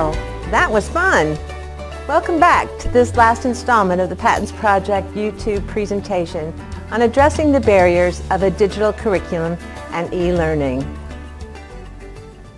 Well, that was fun! Welcome back to this last installment of the Patents Project YouTube presentation on addressing the barriers of a digital curriculum and e-learning.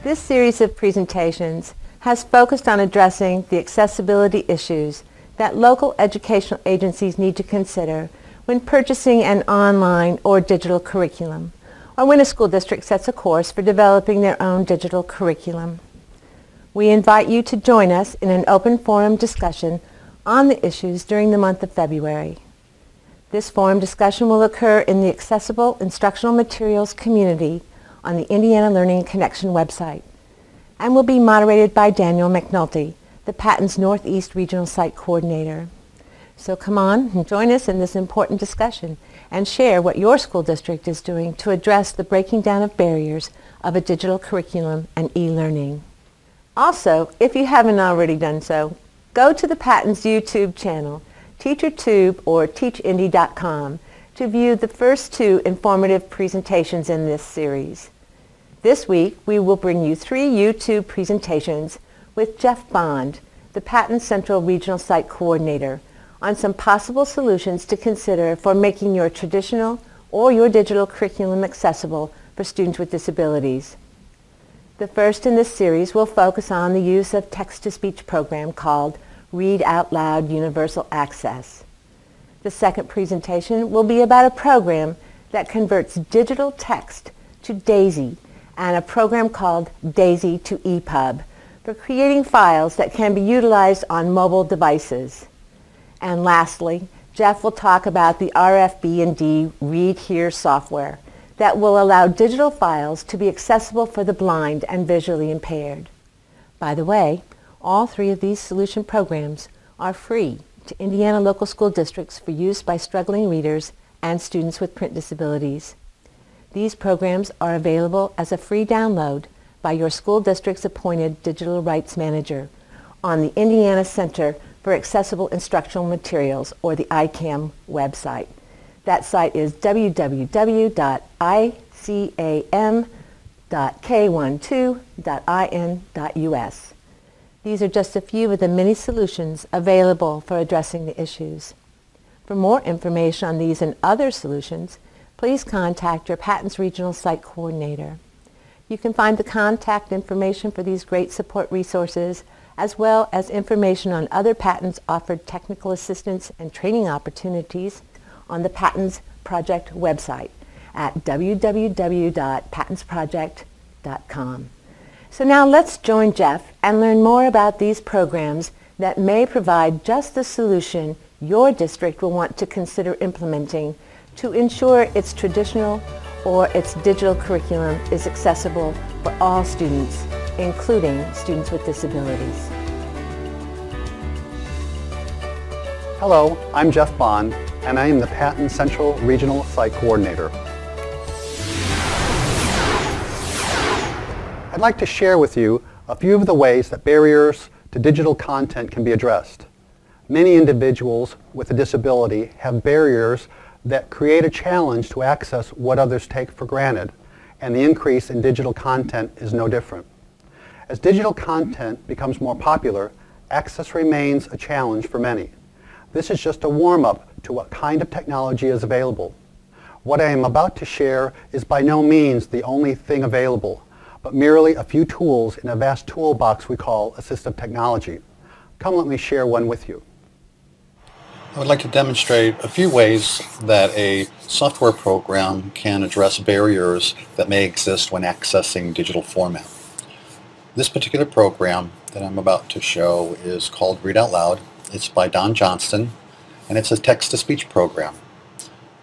This series of presentations has focused on addressing the accessibility issues that local educational agencies need to consider when purchasing an online or digital curriculum, or when a school district sets a course for developing their own digital curriculum. We invite you to join us in an open forum discussion on the issues during the month of February. This forum discussion will occur in the Accessible Instructional Materials community on the Indiana Learning Connection website and will be moderated by Daniel McNulty, the Patents Northeast Regional Site Coordinator. So come on and join us in this important discussion and share what your school district is doing to address the breaking down of barriers of a digital curriculum and e-learning. Also, if you haven't already done so, go to the Patents YouTube channel, TeacherTube or teachindy.com, to view the first two informative presentations in this series. This week, we will bring you 3 YouTube presentations with Jeff Bond, the Patents Central Regional Site Coordinator, on some possible solutions to consider for making your traditional or your digital curriculum accessible for students with disabilities. The first in this series will focus on the use of text-to-speech program called Read Out Loud Universal Access. The second presentation will be about a program that converts digital text to DAISY and a program called DAISY to EPUB for creating files that can be utilized on mobile devices. And lastly, Jeff will talk about the RFB&D Read Here software that will allow digital files to be accessible for the blind and visually impaired. By the way, all 3 of these solution programs are free to Indiana local school districts for use by struggling readers and students with print disabilities. These programs are available as a free download by your school district's appointed digital rights manager on the Indiana Center for Accessible Instructional Materials, or the ICAM website. That site is www.icam.k12.in.us. These are just a few of the many solutions available for addressing the issues. For more information on these and other solutions, please contact your Patents Regional Site Coordinator. You can find the contact information for these great support resources, as well as information on other patents offered technical assistance and training opportunities on the Patents Project website at www.patentsproject.com. So now let's join Jeff and learn more about these programs that may provide just the solution your district will want to consider implementing to ensure its traditional or its digital curriculum is accessible for all students, including students with disabilities. Hello, I'm Jeff Bond, and I am the Patents Central Regional Site Coordinator. I'd like to share with you a few of the ways that barriers to digital content can be addressed. Many individuals with a disability have barriers that create a challenge to access what others take for granted, and the increase in digital content is no different. As digital content becomes more popular, access remains a challenge for many. This is just a warm-up to what kind of technology is available. What I am about to share is by no means the only thing available, but merely a few tools in a vast toolbox we call assistive technology. Come, let me share one with you. I would like to demonstrate a few ways that a software program can address barriers that may exist when accessing digital format. This particular program that I'm about to show is called Read Out Loud. It's by Don Johnston, and it's a text-to-speech program.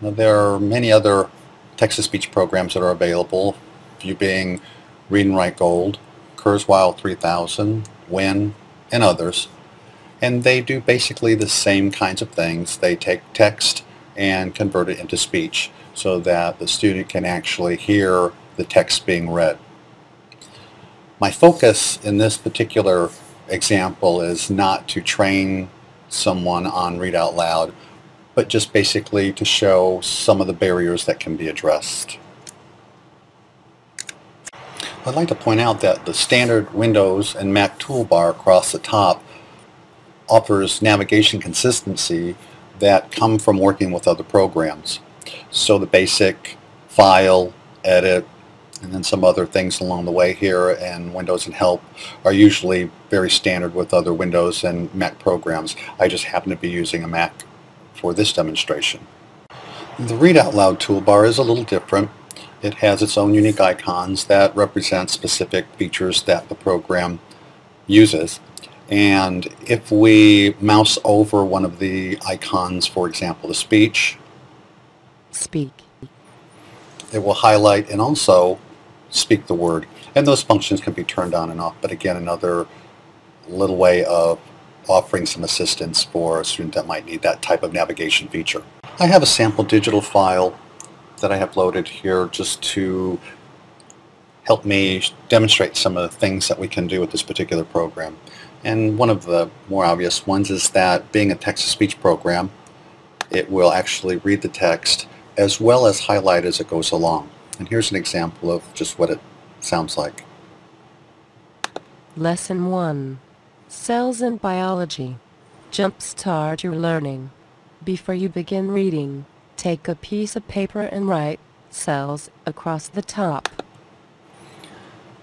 Now, there are many other text-to-speech programs that are available, few being Read and Write Gold, Kurzweil 3000, Win, and others. And they do basically the same kinds of things. They take text and convert it into speech so that the student can actually hear the text being read. My focus in this particular example is not to train someone on Read Out Loud, but just basically to show some of the barriers that can be addressed. I'd like to point out that the standard Windows and Mac toolbar across the top offers navigation consistency that come from working with other programs. So the basic file, edit, and then some other things along the way here, and Windows and Help are usually very standard with other Windows and Mac programs. I just happen to be using a Mac for this demonstration. The Read Out Loud toolbar is a little different. It has its own unique icons that represent specific features that the program uses. And if we mouse over one of the icons, for example, the speech, it will highlight and also speak the word. And those functions can be turned on and off, but again, another little way of offering some assistance for a student that might need that type of navigation feature. I have a sample digital file that I have loaded here just to help me demonstrate some of the things that we can do with this particular program. And one of the more obvious ones is that being a text-to-speech program, it will actually read the text as well as highlight as it goes along. And here's an example of just what it sounds like. Lesson 1. Cells in Biology. Jumpstart your learning. Before you begin reading, take a piece of paper and write cells across the top.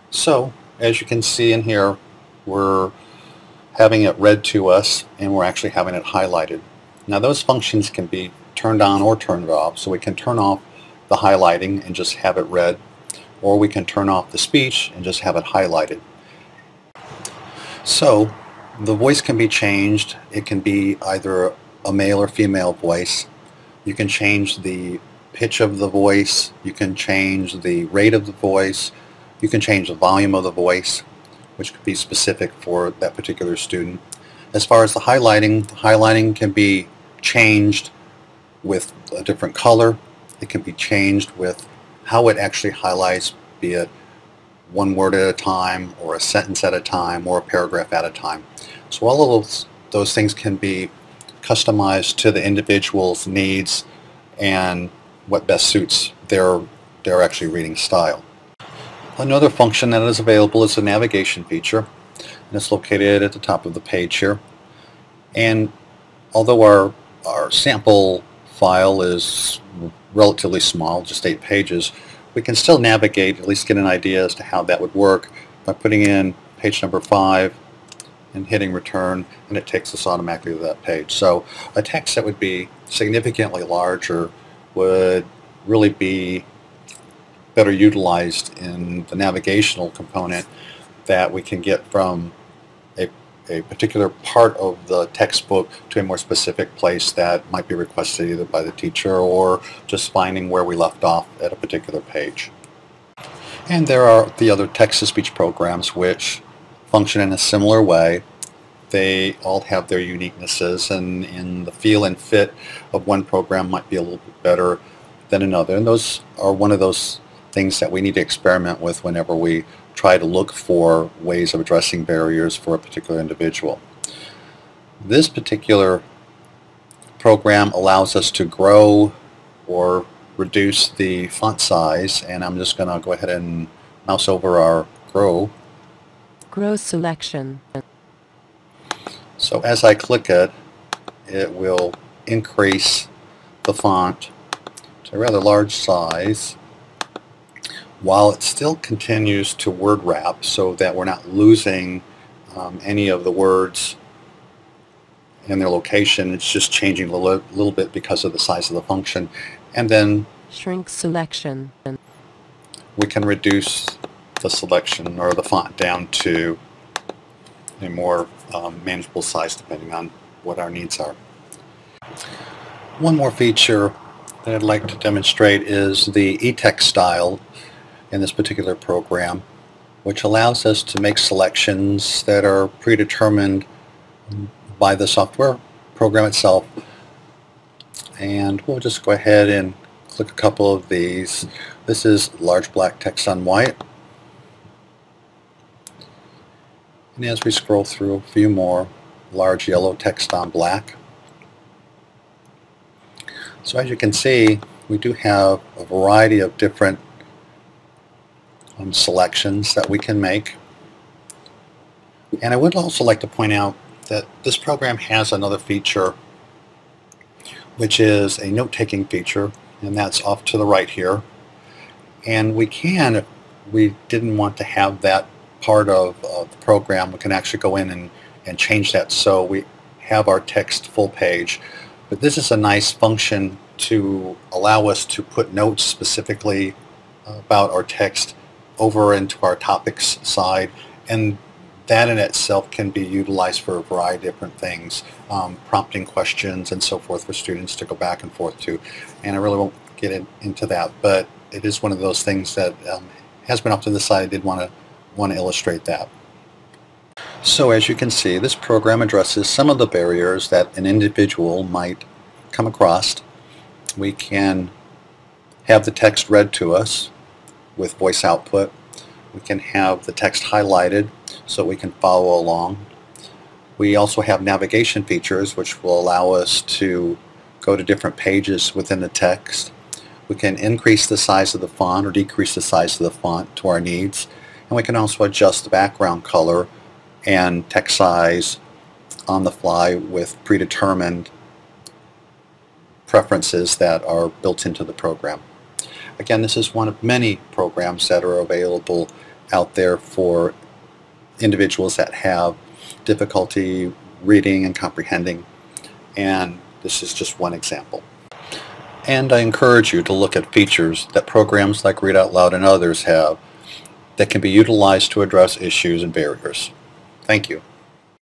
So, as you can see in here, we're having it read to us and we're actually having it highlighted. Now those functions can be turned on or turned off, so we can turn off the highlighting and just have it read, or we can turn off the speech and just have it highlighted. So the voice can be changed. It can be either a male or female voice. You can change the pitch of the voice. You can change the rate of the voice. You can change the volume of the voice, which could be specific for that particular student. As far as the highlighting can be changed with a different color. It can be changed with how it actually highlights, be it one word at a time, or a sentence at a time, or a paragraph at a time. So all of those things can be customized to the individual's needs and what best suits their actually reading style. Another function that is available is a navigation feature, and it's located at the top of the page here. And although our sample file is relatively small, just 8 pages, we can still navigate, at least get an idea as to how that would work by putting in page number 5 and hitting return, and it takes us automatically to that page. So a text that would be significantly larger would really be better utilized in the navigational component that we can get from a particular part of the textbook to a more specific place that might be requested either by the teacher or just finding where we left off at a particular page. And there are the other text-to-speech programs which function in a similar way. They all have their uniquenesses, and in the feel and fit of one program might be a little bit better than another. And those are one of those things that we need to experiment with whenever we try to look for ways of addressing barriers for a particular individual. This particular program allows us to grow or reduce the font size, and I'm just going to go ahead and mouse over our grow. Grow selection. So as I click it, it will increase the font to a rather large size, while it still continues to word wrap so that we're not losing any of the words in their location. It's just changing a little bit because of the size of the function. And then Shrink selection. we can reduce the selection or the font down to a more manageable size depending on what our needs are. One more feature that I'd like to demonstrate is the e-text style in this particular program, which allows us to make selections that are predetermined by the software program itself. And we'll just go ahead and click a couple of these. This is large black text on white. And as we scroll through a few more, large yellow text on black. So as you can see, we do have a variety of different selections that we can make. And I would also like to point out that this program has another feature, which is a note-taking feature, and that's off to the right here. And we can, if we didn't want to have that part of the program, we can actually go in and change that so we have our text full page. But this is a nice function to allow us to put notes specifically about our text over into our topics side, and that in itself can be utilized for a variety of different things, prompting questions and so forth for students to go back and forth to. And I really won't get into that, but it is one of those things that has been off to the side. I did want to illustrate that. So as you can see, this program addresses some of the barriers that an individual might come across. We can have the text read to us with voice output. We can have the text highlighted so we can follow along. We also have navigation features which will allow us to go to different pages within the text. We can increase the size of the font or decrease the size of the font to our needs. And we can also adjust the background color and text size on the fly with predetermined preferences that are built into the program. Again, this is one of many programs that are available out there for individuals that have difficulty reading and comprehending, and this is just one example. And I encourage you to look at features that programs like Read Out Loud and others have that can be utilized to address issues and barriers. Thank you.